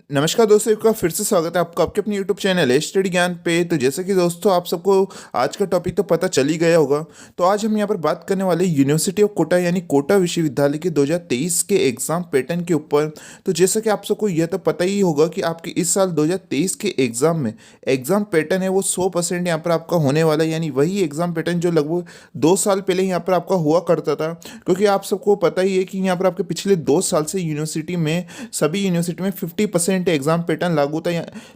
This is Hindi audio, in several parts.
नमस्कार दोस्तों, एक बार फिर से स्वागत है आपका आपके अपने यूट्यूब चैनल है स्टडी ज्ञान पे। तो जैसे कि दोस्तों आप सबको आज का टॉपिक तो पता चल ही गया होगा। तो आज हम यहाँ पर बात करने वाले यूनिवर्सिटी ऑफ कोटा यानी कोटा विश्वविद्यालय के 2023 के एग्ज़ाम पैटर्न के ऊपर। तो जैसा कि आप सबको यह तो पता ही होगा कि आपके इस साल 2023 के एग्ज़ाम में एग्ज़ाम पैटर्न है वो 100% यहाँ पर आपका होने वाला है, यानी वही एग्ज़ाम पैटर्न जो लगभग 2 साल पहले यहाँ पर आपका हुआ करता था। क्योंकि आप सबको पता ही है कि यहाँ पर आपके पिछले 2 साल से यूनिवर्सिटी में सभी यूनिवर्सिटी में 50% एग्जाम पैटर्न लागू था,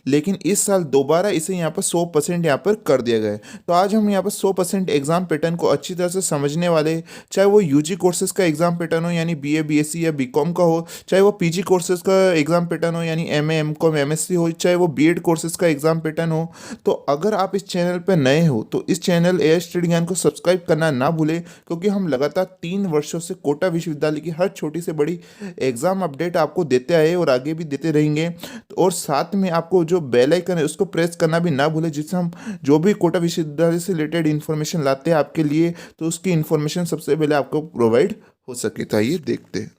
लेकिन इस साल दोबारा इसे यहाँ पर 100% यहाँ पर कर दिया गया है। तो आज हम यहाँ पर 100% एग्जाम पैटर्न को अच्छी तरह से समझने वाले, चाहे वो यूजी कोर्सेज का एग्जाम पैटर्न हो यानी बीए बीएससी या बीकॉम का हो, चाहे वो पीजी कोर्सेज का एग्जाम पैटर्न हो यानी एमए एमकॉम एमएससी हो, चाहे वो बीएड कोर्सेज का एग्जाम पैटर्न हो। तो अगर आप इस चैनल पर नए हो तो इस चैनल ए स्टडी ज्ञान को सब्सक्राइब करना ना भूलें, क्योंकि हम लगातार 3 वर्षों से कोटा विश्वविद्यालय की हर छोटी से बड़ी एग्जाम अपडेट आपको देते आए और आगे भी देते रहेंगे। तो और साथ में आपको जो बेल आइकन है उसको प्रेस करना भी ना भूलें, जिससे हम जो भी कोटा विश्वविद्यालय से रिलेटेड इन्फॉर्मेशन लाते हैं आपके लिए, तो उसकी इन्फॉर्मेशन सबसे पहले आपको प्रोवाइड हो सके। तो आइए देखते हैं।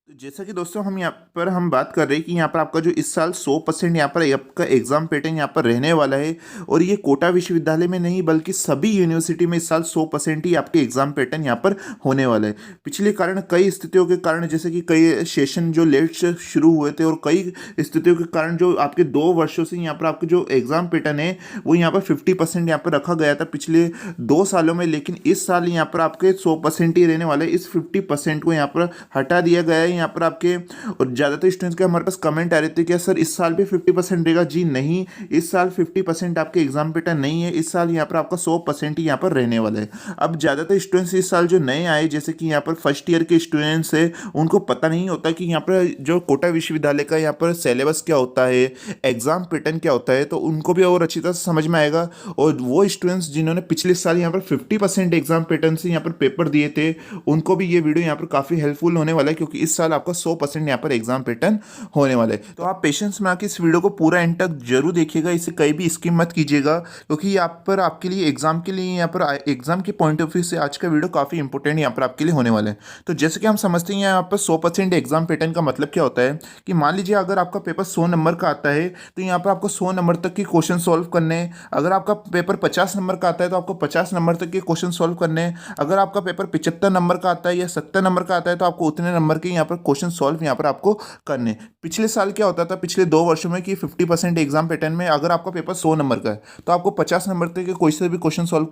तो जैसा कि दोस्तों हम यहाँ पर हम बात कर रहे हैं कि यहाँ पर आपका जो इस साल 100% यहाँ पर आपका एग्जाम पैटर्न यहाँ पर रहने वाला है। और ये कोटा विश्वविद्यालय में नहीं बल्कि सभी यूनिवर्सिटी में इस साल 100% ही आपके एग्जाम पैटर्न यहाँ पर होने वाला है। पिछले कारण कई स्थितियों के कारण, जैसे कि कई सेशन जो लेट से शुरू हुए थे और कई स्थितियों के कारण जो आपके 2 वर्षों से यहाँ पर आपके जो एग्जाम पैटर्न है वो यहाँ पर 50% यहाँ पर रखा गया था पिछले 2 सालों में। लेकिन इस साल यहाँ पर आपके 100% ही रहने वाले, इस 50% को यहाँ पर हटा दिया गया है यहाँ पर आपके। और ज़्यादातर स्टूडेंट्स के हमारे पास कमेंट आ रहे थे कि सर इस साल भी 50% रहेगा। जी नहीं, इस साल 50% आपके एग्जाम पैटर्न नहीं है, इस साल यहाँ पर आपका 100% ही यहाँ पर रहने वाला है। अब ज़्यादातर स्टूडेंट्स इस साल जो नए आए, जैसे कि यहाँ पर फर्स्ट ईयर के स्टूडेंट्स है, उनको पता नहीं होता कि यहाँ पर जो कोटा विश्वविद्यालय का यहाँ पर सिलेबस क्या होता है, एग्जाम पैटर्न क्या होता है, तो उनको भी और अच्छी तरह से समझ में आएगा। और वो स्टूडेंट्स जिन्होंने पिछले साल यहाँ पर 50% एग्जाम पैटर्न से यहाँ पर पेपर दिए थे, उनको भी ये वीडियो यहाँ पर काफ़ी हेल्पफुल होने वाला है, क्योंकि इस साल आपका 100% यहाँ पर एग्जाम पैटर्न होने वाला है। तो आप पेशेंस में आके इस वीडियो को पूरा एंड तक जरूर देखिएगा, इसे कहीं भी स्किप मत कीजिएगा, क्योंकि यहाँ पर आपके लिए एग्जाम के लिए यहाँ पर एग्जाम के पॉइंट ऑफ व्यू से आज का वीडियो काफ़ी इंपॉर्टेंट यहाँ पर आपके लिए होने वाला है। तो जैसे कि हम समझते हैं यहाँ पर 100% एग्जाम पैटर्न का मतलब क्या होता है कि मान लीजिए अगर आपका पेपर 100 नंबर का आता है तो यहाँ पर आपको 100 नंबर तक के क्वेश्चन सॉल्व करने हैं। अगर आपका पेपर 50 नंबर का आता है तो आपको 50 नंबर तक के क्वेश्चन सॉल्व करने हैं। अगर आपका पेपर 75 नंबर का आता है या 70 नंबर का आता है तो आपको उतने नंबर के यहाँ पर क्वेश्चन सॉल्व यहाँ पर आपको करने। पिछले साल क्या होता था, पिछले 2 वर्षों में, कि 50% एग्जाम पैटर्न में अगर आपका पेपर 100 नंबर का है तो आपको 50 नंबर तक के कोई से भी क्वेश्चन सॉल्व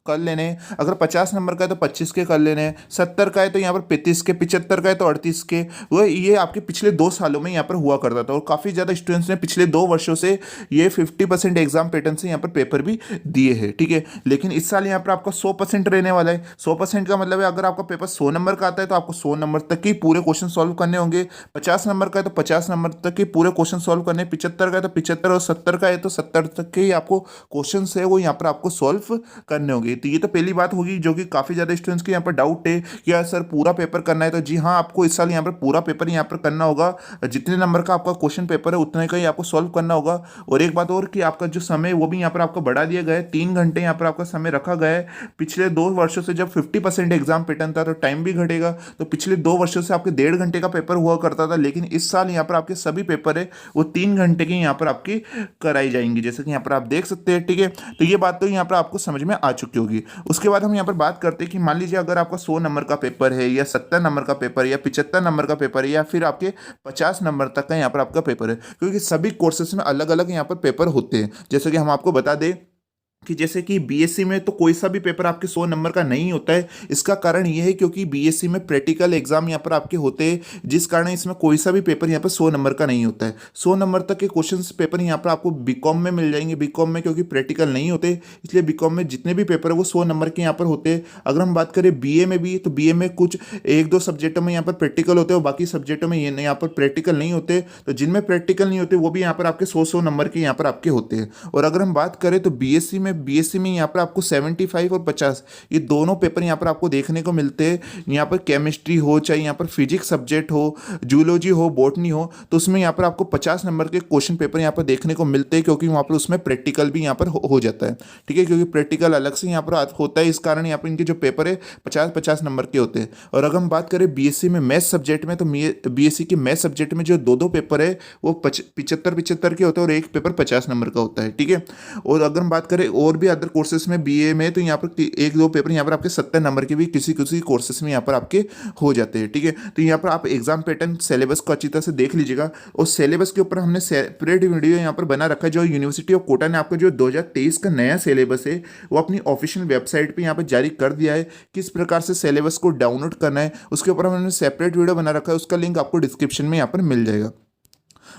कर लेने। अगर 50 नंबर का है तो 25 के कर लेने, 70 का है तो यहाँ पर 35 के, 75 का है तो 38 के। वो ये आपके पिछले 2 सालों में यहाँ पर हुआ करता था, और काफ़ी ज़्यादा स्टूडेंट्स ने पिछले 2 वर्षों से ये 50% एग्जाम पैटर्न से यहाँ पर पेपर भी दिए हैं, ठीक है। लेकिन इस साल यहाँ पर आपका 100% रहने वाला है। 100% का मतलब है अगर आपका पेपर 100 नंबर का आता है तो आपको 100 नंबर तक के पूरे क्वेश्चन सॉल्व करने होंगे। 50 नंबर का है तो 50 नंबर तक के पूरे क्वेश्चन सॉल्व करने, 75 का है तो 75, और 70 का है तो 70 तक के ही आपको क्वेश्चन है वो यहाँ पर आपको सॉल्व करने होंगे। तो ये तो पहली बात होगी जो कि काफ़ी ज़्यादा स्टूडेंट्स के यहाँ पर डाउट है कि यार सर पूरा पेपर करना है। तो जी हाँ, आपको इस साल यहाँ पर पूरा पेपर यहाँ पर करना होगा। जितने नंबर का आपका क्वेश्चन पेपर है उतने का ही आपको सॉल्व करना होगा। और एक बात और कि आपका जो समय वो भी यहाँ पर आपको बढ़ा दिया गया है, 3 घंटे यहाँ पर आपका समय रखा गया है। पिछले 2 वर्षों से जब 50% एग्जाम पैटर्न था तो टाइम भी घटेगा, तो पिछले 2 वर्षों से आपके 1.5 घंटे का पेपर हुआ करता था, लेकिन इस साल यहाँ पर आपके सभी पेपर है वो 3 घंटे की यहाँ पर आपकी कराई जाएंगी, जैसे कि यहाँ पर आप देख सकते हैं, ठीक है। तो ये बात तो यहाँ पर आपको समझ में आ चुकी होगी। उसके बाद हम यहाँ पर बात करते हैं कि मान लीजिए अगर आपका 100 नंबर का पेपर है या 70 नंबर का पेपर है या 75 नंबर का पेपर है या फिर आपके 50 नंबर तक का यहाँ पर आपका पेपर है, क्योंकि सभी कोर्सेज में अलग अलग यहाँ पर पेपर होते हैं। जैसे कि हम आपको बता दें कि जैसे कि बीएससी में तो कोई सा भी पेपर आपके 100 नंबर का नहीं होता है। इसका कारण ये है क्योंकि बीएससी में प्रैक्टिकल एग्जाम यहाँ पर आपके होते हैं, जिस कारण इसमें कोई सा भी पेपर यहाँ पर 100 नंबर का नहीं होता है। 100 नंबर तक के क्वेश्चंस पेपर यहाँ पर आपको बीकॉम में मिल जाएंगे। बीकॉम में क्योंकि प्रैक्टिकल नहीं होते, इसलिए बीकॉम में जितने भी पेपर है वो 100 नंबर के यहाँ पर होते हैं। अगर हम बात करें बीए में भी, तो बीए में कुछ 1-2 सब्जेक्टों में यहाँ पर प्रैक्टिकल होते हैं और बाकी सब्जेक्टों में यहाँ पर प्रैक्टिकल नहीं होते। तो जिनमें प्रैक्टिकल नहीं होते वो भी यहाँ पर आपके 100 नंबर के यहाँ पर आपके होते हैं। और अगर हम बात करें तो बीएससी में में बीएससी में यहाँ पर आपको 75 और 50 ये दोनों पेपर यहाँ पर आपको देखने को मिलते हैं। यहाँ पर केमिस्ट्री हो चाहे यहाँ पर फिजिक्स सब्जेक्ट हो, जूलॉजी हो, बॉटनी हो, तो उसमें यहाँ पर आपको 50 नंबर के क्वेश्चन पेपर यहाँ पर देखने को मिलते हैं, क्योंकि वहाँ पर उसमें प्रैक्टिकल भी यहाँ पर हो जाता है। ठीक है, क्योंकि प्रैक्टिकल अलग से यहाँ पर होता है, इस कारण यहाँ पर इनके जो पेपर है 50-50 नंबर के होते हैं। और अगर हम बात करें बीएससी में मैथ्स सब्जेक्ट में, तो बीएससी के मैथ्स सब्जेक्ट में जो दो पेपर है वो 75-75 के होते हैं और एक पेपर 50 नंबर का होता है। ठीक है, और अगर हम बात करें और भी अदर कोर्सेज में बीए में, तो यहाँ पर एक दो पेपर यहाँ पर आपके 70 नंबर के भी किसी किसी कोर्सेज में यहाँ पर आपके हो जाते हैं। ठीक है, तो यहाँ पर आप एग्जाम पैटर्न सिलेबस को अच्छी तरह से देख लीजिएगा, और सिलेबस के ऊपर हमने सेपरेट वीडियो यहाँ पर बना रखा है। जो यूनिवर्सिटी ऑफ कोटा ने आपका जो 2023 का नया सिलेबस है वो अपनी ऑफिशियल वेबसाइट पे यहाँ पर जारी कर दिया है। किस प्रकार से सिलेबस को डाउनलोड करना है उसके ऊपर हमने सेपरेट वीडियो बना रखा है, उसका लिंक आपको डिस्क्रिप्शन में यहाँ पर मिल जाएगा।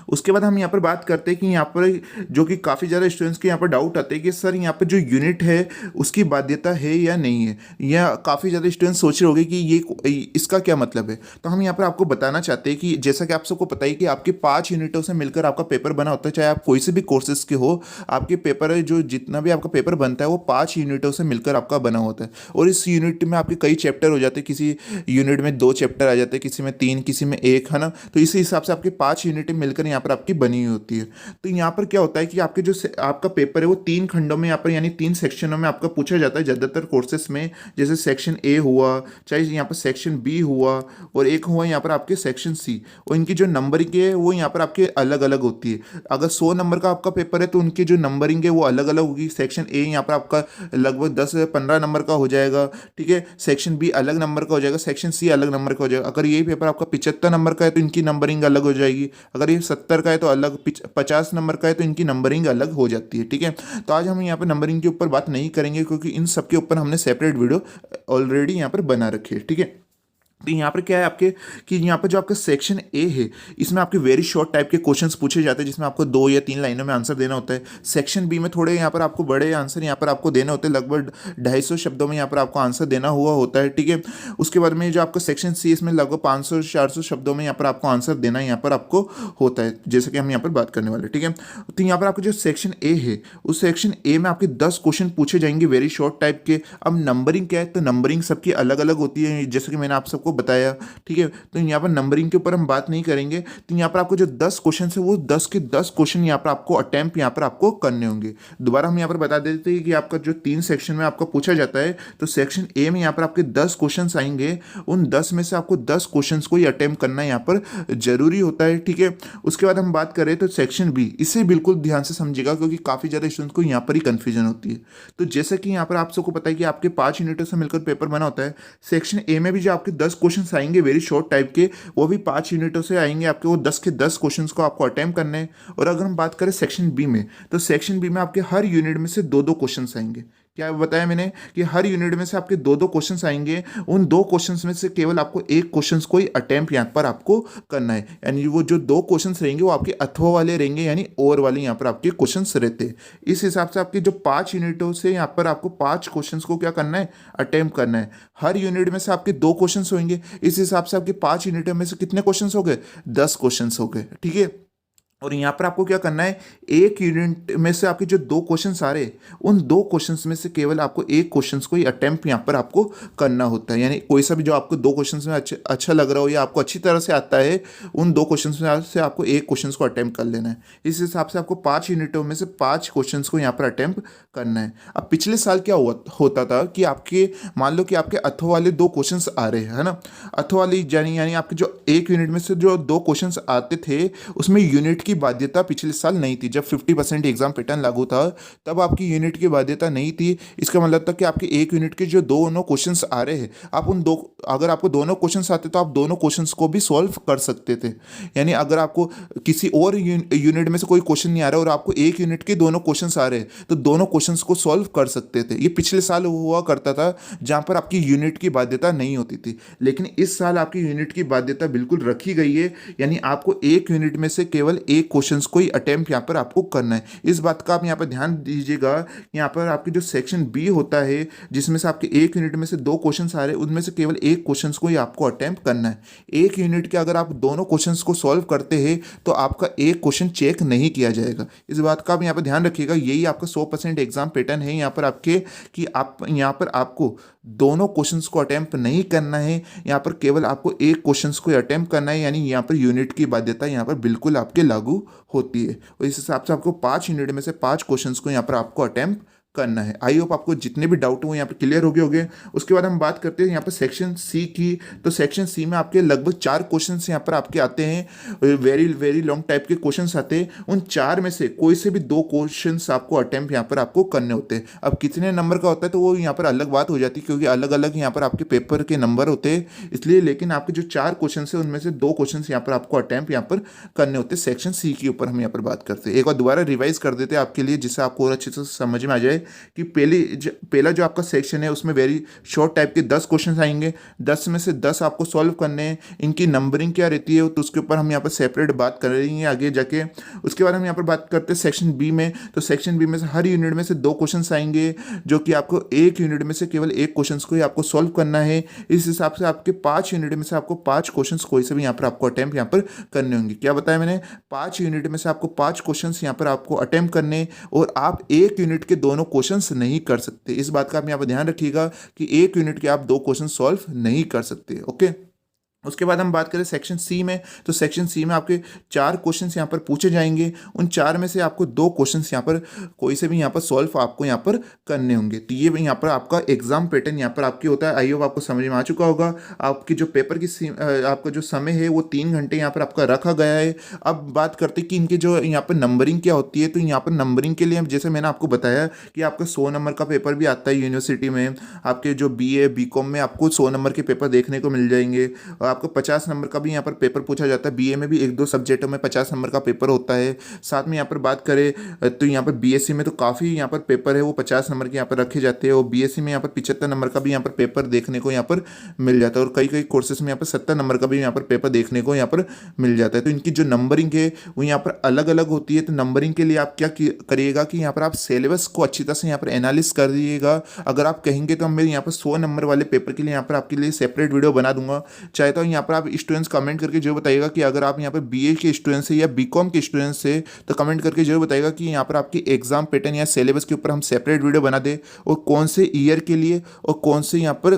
उसके बाद हम यहाँ पर बात करते हैं कि यहाँ पर जो कि काफ़ी ज़्यादा स्टूडेंट्स के यहाँ पर डाउट आते हैं कि सर यहाँ पर जो यूनिट है उसकी बाध्यता है या नहीं है, या काफ़ी ज़्यादा स्टूडेंट्स सोच रहे होंगे कि ये इसका क्या मतलब है। तो हम यहाँ पर आपको बताना चाहते हैं कि जैसा कि आप सबको पता है कि आपके 5 यूनिटों से मिलकर आपका पेपर बना होता है, चाहे आप कोई से भी कोर्सेज के हो, आपके पेपर जो जितना भी आपका पेपर बनता है वो 5 यूनिटों से मिलकर आपका बना होता है। और इस यूनिट में आपके कई चैप्टर हो जाते हैं, किसी यूनिट में 2 चैप्टर आ जाते हैं, किसी में 3, किसी में 1, है ना। तो इसी हिसाब से आपके 5 यूनिटें मिलकर यहाँ पर आपकी बनी हुई होती है। तो यहाँ पर क्या होता है कि आपके जो आपका पेपर है वो 3 खंडों में यहाँ पर यानी 3 सेक्शनों में आपका पूछा जाता है ज़्यादातर कोर्सेस में। जैसे सेक्शन ए हुआ, चाहे यहाँ पर सेक्शन बी हुआ, और एक हुआ यहाँ पर आपके सेक्शन सी, और इनकी जो नंबरिंग है वो यहाँ पर आपके अलग अलग होती है। अगर 100 नंबर का आपका पेपर है तो उनकी जो नंबरिंग है वो अलग अलग होगी। सेक्शन ए यहाँ पर आपका लगभग 10-15 नंबर का हो जाएगा। ठीक है, सेक्शन बी अलग नंबर का हो जाएगा, सेक्शन सी अलग नंबर का हो जाएगा। अगर यही पेपर आपका 75 नंबर का है तो इनकी नंबरिंग अलग हो जाएगी। अगर ये 70 का है तो अलग, 50 नंबर का है तो इनकी नंबरिंग अलग हो जाती है। ठीक है, तो आज हम यहाँ पर नंबरिंग के ऊपर बात नहीं करेंगे, क्योंकि इन सब के ऊपर हमने सेपरेट वीडियो ऑलरेडी यहाँ पर बना रखी है। ठीक है, तो यहाँ पर क्या है आपके कि यहाँ पर जो आपका सेक्शन ए है इसमें आपके वेरी शॉर्ट टाइप के क्वेश्चंस पूछे जाते हैं, जिसमें आपको 2 या 3 लाइनों में आंसर देना होता है। सेक्शन बी में थोड़े यहाँ पर आपको बड़े आंसर यहाँ पर आपको देने होते हैं, लगभग 250 शब्दों में यहाँ पर आपको आंसर देना हुआ होता है। ठीक है, उसके बाद में जो आपका सेक्शन सी इसमें लगभग 500-400 शब्दों में यहाँ पर आपको आंसर देना यहाँ पर आपको होता है, जैसे कि हम यहाँ पर बात करने वाले। ठीक है, तो यहाँ पर आपका जो सेक्शन ए है उस सेक्शन ए में आपके 10 क्वेश्चन पूछे जाएंगे वेरी शॉर्ट टाइप के। अब नंबरिंग क्या है, तो नंबरिंग सबकी अलग अलग होती है, जैसे कि मैंने आप सबको बताया। ठीक है, तो यहाँ पर नंबरिंग के ऊपर हम बात नहीं करेंगे। तो यहाँ पर आपको जो 10 क्वेश्चन है वो 10 के 10 क्वेश्चन यहाँ पर आपको अटेम्प्ट यहाँ पर आपको करने होंगे। दोबारा हम यहाँ पर बता देते हैं कि आपका जो 3 सेक्शन में आपका पूछा जाता है, तो सेक्शन ए में यहाँ पर आपके 10 क्वेश्चन आएंगे। उन 10 में से आपको 10 क्वेश्चन को ही अटेम्प्ट करना यहाँ पर जरूरी होता है। ठीक है, उसके बाद हम बात करें तो सेक्शन बी, इसे बिल्कुल ध्यान से समझिएगा, क्योंकि काफ़ी ज़्यादा स्टूडेंट्स को यहाँ पर ही कन्फ्यूजन होती है। तो जैसे कि यहाँ पर आप सबको पता है कि आपके 5 यूनिटों से मिलकर पेपर बना होता है, सेक्शन ए में भी जो आपके 10 क्वेश्चन आएंगे वेरी शॉर्ट टाइप के, वो भी 5 यूनिटों से आएंगे आपके। वो 10 के 10 क्वेश्चंस को आपको अटेम्प्ट करने हैं। और अगर हम बात करें सेक्शन बी में, तो सेक्शन बी में आपके हर यूनिट में से 2-2 क्वेश्चंस आएंगे। क्या बताया मैंने कि हर यूनिट में से आपके 2-2 क्वेश्चंस आएंगे। उन 2 क्वेश्चंस में से केवल आपको एक क्वेश्चंस को ही अटेम्प्ट यहाँ पर आपको करना है, यानी वो जो 2 क्वेश्चंस रहेंगे वो आपके अथवा वाले रहेंगे, यानी और वाले यहाँ पर आपके क्वेश्चंस रहते हैं। इस हिसाब से आपके जो 5 यूनिटों से यहाँ पर आपको 5 क्वेश्चंस को क्या करना है, अटेम्प्ट करना है। हर यूनिट में से आपके 2 क्वेश्चंस होंगे, इस हिसाब से आपके 5 यूनिटों में से कितने क्वेश्चंस हो गए, 10 क्वेश्चंस हो गए। ठीक है, और यहाँ पर आपको क्या करना है, एक यूनिट में से आपके जो 2 क्वेश्चंस आ रहे हैं उन 2 क्वेश्चंस में से केवल आपको एक क्वेश्चंस को ही अटेम्प्ट यहाँ पर आपको करना होता है। यानी कोई सा भी जो आपको 2 क्वेश्चंस में अच्छा लग रहा हो या आपको अच्छी तरह से आता है, उन 2 क्वेश्चंस में से आपको एक क्वेश्चंस को अटेम्प्ट कर लेना है। इस हिसाब से आपको 5 यूनिटों में से 5 क्वेश्चंस को यहाँ पर अटेम्प्ट करना है। अब पिछले साल क्या होता था कि आपके मान लो कि आपके अथवा वाले 2 क्वेश्चंस आ रहे हैं, है ना। अथवा वाली यानी आपके जो एक यूनिट में से जो 2 क्वेश्चंस आते थे उसमें यूनिट की बाध्यता पिछले साल नहीं थी। जब 50% एग्जाम पैटर्न लागू था तब आपकी यूनिट की बाध्यता नहीं थी। इसका मतलब था कि आपके एक यूनिट के जो दोनों क्वेश्चंस आ रहे हैं, आप उन दो, अगर आपको दोनों क्वेश्चंस आते तो आप दोनों क्वेश्चंस को भी सॉल्व कर सकते थे। यानी अगर आपको किसी और यूनिट में से कोई क्वेश्चन नहीं आ रहा और आपको एक यूनिट के दोनों क्वेश्चंस आ रहे हैं तो दोनों क्वेश्चंस को सॉल्व कर सकते थे। ये पिछले साल हुआ करता था जहां पर आपकी यूनिट की बाध्यता नहीं होती थी, लेकिन इस साल आपकी यूनिट की बाध्यता बिल्कुल रखी गई है। यानी आपको एक यूनिट में से केवल एक एक क्वेश्चंस को ही अटेम्प्ट यहाँ पर आपको करना है। इस बात का आप यहाँ पर ध्यान दीजिएगा। यहाँ पर आपके जो सेक्शन बी होता है जिसमें से आपके एक यूनिट में से दो क्वेश्चंस आ रहे हैं, उनमें से केवल एक क्वेश्चंस को ही आपको अटेम्प्ट करना है। एक यूनिट के अगर आप दोनों क्वेश्चंस को सॉल्व करते हैं तो आपका एक क्वेश्चन चेक नहीं किया जाएगा। इस बात का आप यहाँ पर ध्यान रखिएगा। यही आपका 100% एग्जाम पैटर्न है यहाँ पर आपके, कि आप यहाँ पर आपको दोनों क्वेश्चंस को अटेम्प्ट नहीं करना है, यहाँ पर केवल आपको एक क्वेश्चंस को अटेम्प्ट करना है। यानी यहाँ पर यूनिट की बाध्यता यहाँ पर बिल्कुल आपके लागू होती है और इस हिसाब से आपको 5 यूनिट में से 5 क्वेश्चंस को यहाँ पर आपको अटेम्प्ट करना है। आई होप आपको जितने भी डाउट हुए यहाँ पर क्लियर हो गए होंगे। उसके बाद हम बात करते हैं यहाँ पर सेक्शन सी की। तो सेक्शन सी में आपके लगभग 4 क्वेश्चंस यहाँ पर आपके आते हैं, वेरी वेरी लॉन्ग टाइप के क्वेश्चंस आते हैं। उन 4 में से कोई से भी 2 क्वेश्चंस आपको अटेम्प्ट यहाँ पर आपको करने होते हैं। अब कितने नंबर का होता है तो वो यहाँ पर अलग बात हो जाती है, क्योंकि अलग अलग यहाँ पर आपके पेपर के नंबर होते हैं, इसलिए। लेकिन आपके जो 4 क्वेश्चन है उनमें से 2 क्वेश्चन यहाँ पर आपको अटेम्प्ट यहाँ पर करने होते हैं। सेक्शन सी के ऊपर हम यहाँ पर बात करते हैं। एक बार दोबारा रिवाइज कर देते हैं आपके लिए, जिससे आपको और अच्छे से समझ में आ जाए कि पहला जो आपका सेक्शन है उसमें वेरी शॉर्ट टाइप के 10 क्वेश्चन आएंगे। 10 में से 10 आपको सॉल्व करने हैं। इनकी नंबरिंग क्या रहती है तो उसके ऊपर हम यहाँ पर सेपरेट बात कर रही हैं आगे जाके। उसके बाद हम यहाँ पर बात करते हैं सेक्शन बी में। तो सेक्शन बी में से हर यूनिट में से 2 क्वेश्चन आएंगे, जो कि आपको एक यूनिट में से केवल एक क्वेश्चन को ही आपको सॉल्व करना है। इस हिसाब से आपके 5 यूनिट में से आपको 5 क्वेश्चन कोई से भी यहाँ पर आपको अटेम्प्ट यहाँ पर करने होंगे। क्या बताया मैंने, 5 यूनिट में से आपको 5 क्वेश्चन यहाँ पर आपको अटेम्प्ट करने, और आप एक यूनिट के दोनों क्वेश्चन नहीं कर सकते। इस बात का आप यहाँ पर ध्यान रखिएगा कि एक यूनिट के आप 2 क्वेश्चन सॉल्व नहीं कर सकते। ओके। उसके बाद हम बात करें सेक्शन सी में। तो सेक्शन सी में आपके 4 क्वेश्चंस यहाँ पर पूछे जाएंगे। उन 4 में से आपको 2 क्वेश्चंस यहाँ पर कोई से भी यहाँ पर सॉल्व आपको यहाँ पर करने होंगे। तो ये यहाँ पर आपका एग्जाम पैटर्न यहाँ पर आपकी होता है। आई होप आपको समझ में आ चुका होगा। आपकी जो पेपर की आपका जो समय है वो 3 घंटे यहाँ पर आपका रखा गया है। अब बात करते हैं कि इनके जो यहाँ पर नंबरिंग क्या होती है। तो यहाँ पर नंबरिंग के लिए जैसे मैंने आपको बताया कि आपका 100 नंबर का पेपर भी आता है यूनिवर्सिटी में। आपके जो BA BCom में आपको 100 नंबर के पेपर देखने को मिल जाएंगे। आपको 50 नंबर का भी यहाँ पर पेपर पूछा जाता है। BA में भी 1-2 सब्जेक्टों में 50 नंबर का पेपर होता है। साथ में यहाँ पर बात करें तो यहाँ पर BSc में तो काफ़ी यहाँ पर पेपर है वो 50 नंबर के यहाँ पर रखे जाते हैं। और BSc में यहाँ पर 75 नंबर का भी यहाँ पर पेपर देखने को यहाँ पर मिल जाता है। और कई कई कोर्सेज में यहाँ पर 70 नंबर का भी यहाँ पर पेपर देखने को यहाँ पर मिल जाता है। तो इनकी जो नंबरिंग है वो यहाँ पर अलग अलग होती है। तो नंबरिंग के लिए आप क्या करिएगा कि यहाँ पर आप सिलेबस को अच्छी तरह से यहाँ पर एनालिस कर दीजिएगा। अगर आप कहेंगे तो मैं यहाँ पर 100 नंबर वाले पेपर के लिए यहाँ पर आपके लिए सेपरेट वीडियो बना दूंगा। चाहे तो यहाँ पर आप स्टूडेंट्स कमेंट करके जो बताइएगा कि अगर आप यहाँ पर BA के स्टूडेंट्स है या BCom के स्टूडेंट्स है तो कमेंट करके जो बताइएगा कि यहाँ पर आपकी एग्जाम पैटर्न या सिलेबस के ऊपर हम सेपरेट वीडियो बना दें, और कौन से ईयर के लिए और कौन से यहाँ पर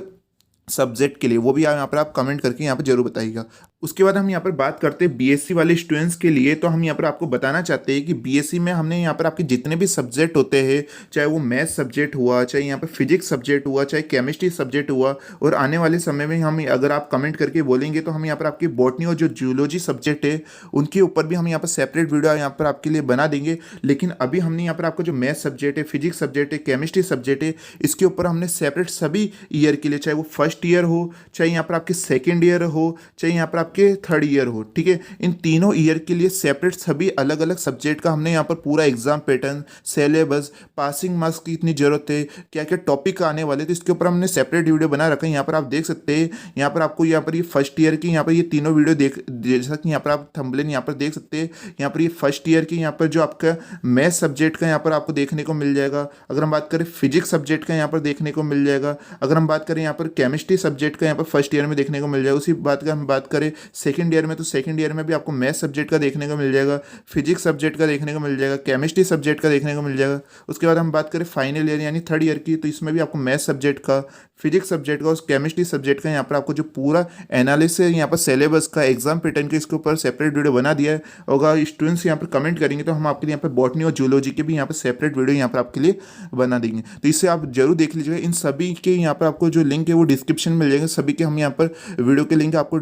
सब्जेक्ट के लिए, वो भी आप यहाँ पर आप कमेंट करके यहाँ पर जरूर बताइएगा। उसके बाद हम यहाँ पर बात करते हैं BSc वाले स्टूडेंट्स के लिए। तो हम यहाँ पर आपको बताना चाहते हैं कि BSc में हमने यहाँ पर आपके जितने भी सब्जेक्ट होते हैं, चाहे वो मैथ सब्जेक्ट हुआ, चाहे यहाँ पर फिजिक्स सब्जेक्ट हुआ, चाहे केमिस्ट्री सब्जेक्ट हुआ, और आने वाले समय में हम अगर आप कमेंट करके बोलेंगे तो हम यहाँ पर आपकी बॉटनी और जो जूलॉजी सब्जेक्ट है उनके ऊपर भी हम यहाँ पर सेपरेट वीडियो यहाँ पर आपके लिए बना देंगे। लेकिन अभी हमने यहाँ पर आपको जो मैथ सब्जेक्ट है, फिजिक्स सब्जेक्ट है, केमिस्ट्री सब्जेक्ट है, इसके ऊपर हमने सेपरेट सभी ईयर के लिए, चाहे वो फर्स्ट ईयर हो, चाहे यहाँ पर आपके सेकेंड ईयर हो, चाहे यहाँ पर आपके थर्ड ईयर हो, ठीक है, इन तीनों ईयर के लिए सेपरेट सभी अलग अलग सब्जेक्ट का हमने यहाँ पर पूरा exam pattern, syllabus, passing marks की इतनी जरूरत है, क्या क्या टॉपिक आने वाले थे, इसके ऊपर हमने सेपरेट वीडियो बना रखा है। यहाँ पर आप देख सकते हैं, यहाँ पर आपको यहाँ पर ये फर्स्ट ईयर की यहाँ पर ये तीनों वीडियो जैसा कि यहाँ पर आप थंबनेल यहाँ पर देख सकते हैं। यहाँ पर ये फर्स्ट ईयर की यहाँ पर जो आपका मैथ सब्जेक्ट का यहाँ पर आपको देखने को मिल जाएगा। अगर हम बात करें फिजिक्स सब्जेक्ट का यहाँ पर देखने को मिल जाएगा। अगर हम बात करें यहाँ पर केमिस्ट्री सब्जेक्ट का यहाँ पर फर्स्ट ईयर में देखने को मिल जाएगा। उसी बात का हम बात करें सेकंड ईयर में, तो सेकंड ईयर में भी आपको मैथ सब्जेक्ट का देखने को मिल जाएगा, फिजिक्स सब्जेक्ट का देखने को मिल जाएगा, केमिस्ट्री सब्जेक्ट का देखने को मिल जाएगा। उसके बाद हम बात करें फाइनल ईयर यानी थर्ड ईयर की, तो इसमें भी आपको मैथ सब्जेक्ट का, फिजिक्स सब्जेक्ट का और केमिस्ट्री सब्जेक्ट का यहाँ पर आपको जो पूरा एनालिसिस है यहाँ पर सिलेबस का, एग्जाम पैटर्न के, इसके ऊपर सेपरेट वीडियो बना दिया है। अगर स्टूडेंट्स यहाँ पर कमेंट करेंगे तो हम आपके लिए यहाँ पर बॉटनी और जूलॉजी के भी यहाँ पर सेपरेट वीडियो यहाँ पर आपके लिए बना देंगे। तो इससे आप जरूर देख लीजिएगा। इन सभी के यहाँ पर आपको जो लिंक है वो डिस्क्रिप्शन में मिल जाएगा। सभी के हम यहाँ पर वीडियो के लिंक आपको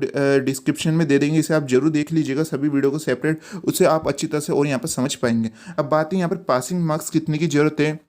डिस्क्रिप्शन में दे देंगे। इसे आप जरूर देख लीजिएगा सभी वीडियो को सेपरेट, उससे आप अच्छी तरह से और यहाँ पर समझ पाएंगे। अब बात है यहाँ पर पासिंग मार्क्स कितने की जरूरत है।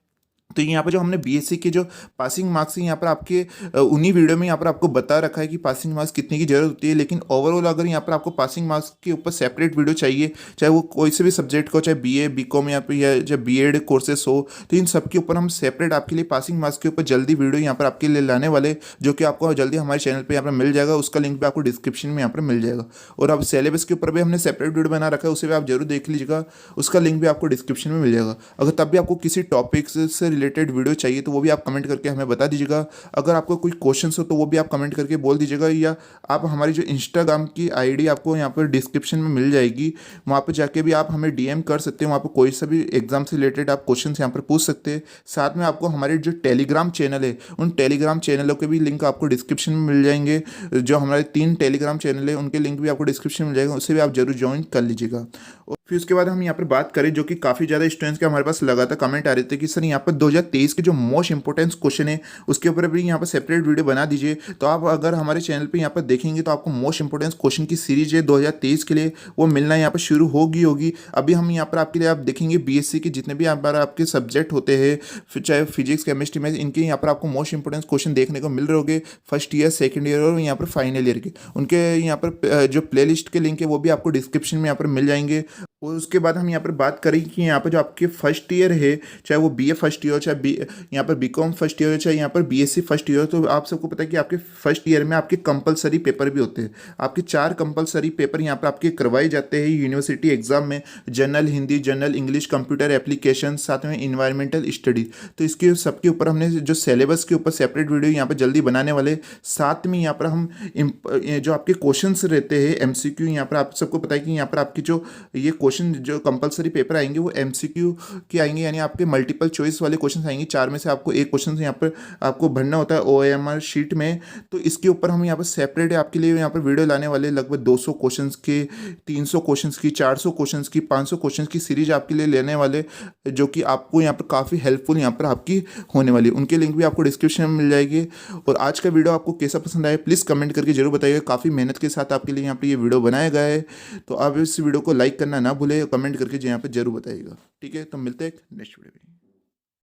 तो यहाँ पर जो हमने बीएससी के जो पासिंग मार्क्स हैं यहाँ पर आपके उन्हीं वीडियो में यहाँ पर आपको बता रखा है कि पासिंग मार्क्स कितने की जरूरत होती है। लेकिन ओवरऑल अगर यहाँ पर आपको पासिंग मार्क्स के ऊपर सेपरेट वीडियो चाहिए, चाहे वो कोई से भी सब्जेक्ट को, चाहे बीए बीकॉम या फिर या चाहे बीएड कोर्सेस हो, तो इन सब के ऊपर हम सेपरेट आपके लिए पासिंग मार्क्स के ऊपर जल्दी वीडियो यहाँ पर आपके लिए लाने वाले, जो कि आपको जल्दी हमारे चैनल पर यहाँ पर मिल जाएगा। उसका लिंक भी आपको डिस्क्रिप्शन में यहाँ पर मिल जाएगा। और अब सिलेबस के ऊपर भी हमने सेपरेट वीडियो बना रखा है, उसे भी आप जरूर देख लीजिएगा। उसका लिंक भी आपको डिस्क्रिप्शन में मिल जाएगा। अगर तब भी आपको किसी टॉपिक से रिलेटेड वीडियो चाहिए तो वो भी आप कमेंट करके हमें बता दीजिएगा। अगर आपको कोई क्वेश्चन हो तो वो भी आप कमेंट करके बोल दीजिएगा, या आप हमारी जो इंस्टाग्राम की आईडी आपको यहाँ पर डिस्क्रिप्शन में मिल जाएगी, वहाँ पर जाके भी आप हमें डीएम कर सकते हैं। वहाँ पर कोई सा भी एग्जाम से रिलेटेड आप क्वेश्चन यहाँ पर पूछ सकते हैं। साथ में आपको हमारे जो टेलीग्राम चैनल है, उन टेलीग्राम चैनलों के भी लिंक आपको डिस्क्रिप्शन में मिल जाएंगे। जो हमारे 3 टेलीग्राम चैनल है उनके लिंक भी आपको डिस्क्रिप्शन में मिल जाएगा, उसे भी आप जरूर ज्वाइन कर लीजिएगा। और फिर उसके बाद हम यहाँ पर बात करें, जो कि काफ़ी ज़्यादा स्टूडेंट्स के हमारे पास लगातार कमेंट आ रहे थे कि सर यहाँ पर 2023 के जो मोस्ट इंपॉर्टेंट क्वेश्चन है उसके ऊपर भी यहाँ पर सेपरेट वीडियो बना दीजिए। तो आप अगर हमारे चैनल पे यहाँ पर देखेंगे तो आपको मोस्ट इंपॉर्टेंट क्वेश्चन की सीरीज है 2023 के लिए, वो मिलना यहाँ पर शुरू होगी। अभी हम यहाँ पर आपके लिए आप देखेंगे बीएससी के जितने भी यहाँ पर आपके सब्जेक्ट होते हैं, फिर चाहे फिजिक्स केमिस्ट्री में, इनके यहाँ पर आपको मोस्ट इंपॉर्टेंट क्वेश्चन देखने को मिल रहे होंगे फर्स्ट ईयर, सेकंड ईयर और यहाँ पर फाइनल ईयर के। उनके यहाँ पर जो प्लेलिस्ट के लिंक है वो भी आपको डिस्क्रिप्शन में यहाँ पर मिल जाएंगे। और उसके बाद हम यहाँ पर बात करें कि यहाँ पर जो आपके फर्स्ट ईयर है, चाहे वो बीए फर्स्ट ईयर हो, चाहे यहाँ पर बीकॉम फर्स्ट ईयर हो, चाहे यहाँ पर बीएससी फर्स्ट ईयर हो, तो आप सबको पता है कि आपके फर्स्ट ईयर में आपके कंपलसरी पेपर भी होते हैं। आपके 4 कंपलसरी पेपर यहाँ पर आपके करवाए जाते हैं यूनिवर्सिटी एग्जाम में। General Hindi, general English, computer application, साथ में इन्वायरमेंटल स्टडी। तो इसके सबके ऊपर हमने जो सिलेबस के ऊपर सेपरेट वीडियो यहाँ पर जल्दी बनाने वाले। साथ में यहाँ पर हम जो आपके क्वेश्चन रहते हैं एमसीक्यू, यहाँ पर आप सबको पता है कि यहाँ पर आपकी जो ये क्वेश्चन जो कंपलसरी पेपर आएंगे वो एमसीक्यू के आएंगे, यानी आपके मल्टीपल चॉइस वाले क्वेश्चन आएंगे। 4 में से आपको एक क्वेश्चन यहाँ पर आपको भरना होता है ओएमआर शीट में। तो इसके ऊपर हम यहाँ पर सेपरेट आपके लिए यहाँ पर वीडियो लाने वाले, लगभग 200 क्वेश्चन के, 300 क्वेश्चन की, 400 क्वेश्चन की, 500 क्वेश्चन की सीरीज आपके लिए लेने वाले, जो कि आपको यहाँ पर काफ़ी हेल्पफुल यहाँ पर आपकी होने वाली। उनके लिंक भी आपको डिस्क्रिप्शन में मिल जाएगी। और आज का वीडियो आपको कैसा पसंद आया प्लीज़ कमेंट करके जरूर बताइएगा। काफ़ी मेहनत के साथ आपके लिए यहाँ पर ये वीडियो बनाया गया है। तो आप इस वीडियो को लाइक करना ना भूले, कमेंट करके यहाँ पर जरूर बताइएगा। ठीक है, तो मिलते हैं नेक्स्ट वीडियो में।